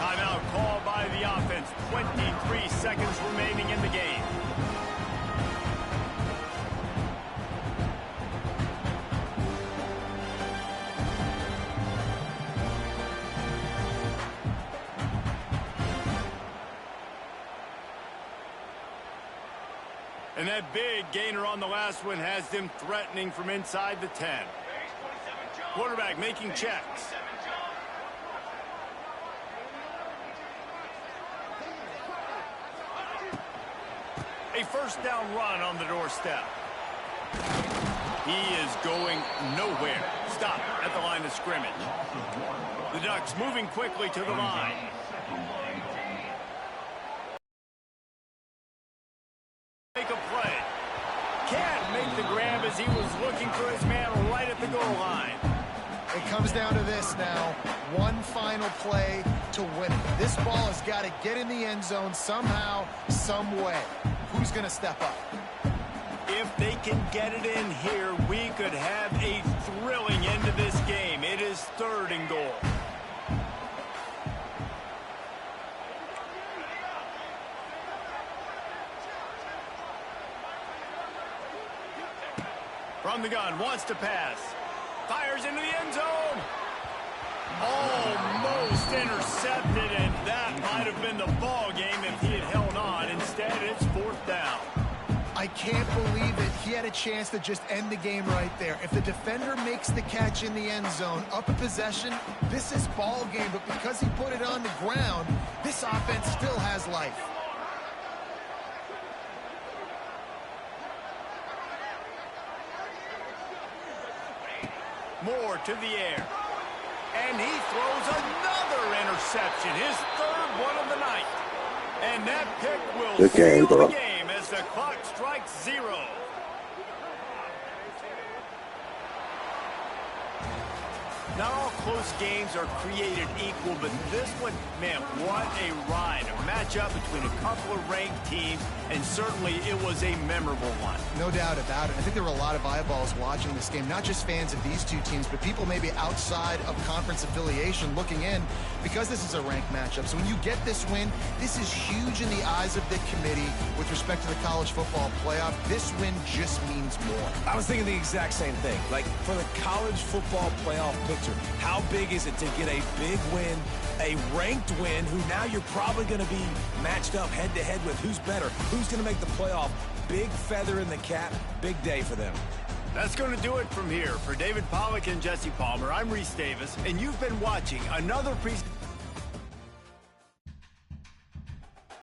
Timeout called by the offense. 23 seconds remaining in the game. And that big gainer on the last one has them threatening from inside the 10. Quarterback making checks. A first down run on the doorstep. He is going nowhere. Stop at the line of scrimmage. The Ducks moving quickly to the line. Make a play. Can't make the grab as he was looking for his man right at the goal line. It comes down to this now. One final play to win it. This ball has got to get in the end zone somehow, some way. Who's going to step up? If they can get it in here, we could have a thrilling end to this game. It is 3rd and goal. From the gun, wants to pass. Fires into the end zone. Almost intercepted, and that might have been the ball game if he had held on. Instead, it's 4th down. I can't believe it. He had a chance to just end the game right there. If the defender makes the catch in the end zone, up a possession, this is ball game. But because he put it on the ground, this offense still has life. Moore to the air. And he throws another interception, his 3rd one of the night. And that pick will seal the game as the clock strikes 0. Not all close games are created equal, but this one, man, what a ride. A matchup between a couple of ranked teams, and certainly it was a memorable one. No doubt about it. I think there were a lot of eyeballs watching this game, not just fans of these two teams, but people maybe outside of conference affiliation looking in because this is a ranked matchup. So when you get this win, this is huge in the eyes of the committee with respect to the college football playoff. This win just means more. I was thinking the exact same thing. Like, for the college football playoff picture, how big is it to get a big win, a ranked win, who now you're probably going to be matched up head-to-head with who's better, who's going to make the playoff. Big feather in the cap, big day for them. That's going to do it from here. For David Pollack and Jesse Palmer, I'm Reese Davis, and you've been watching another presentation.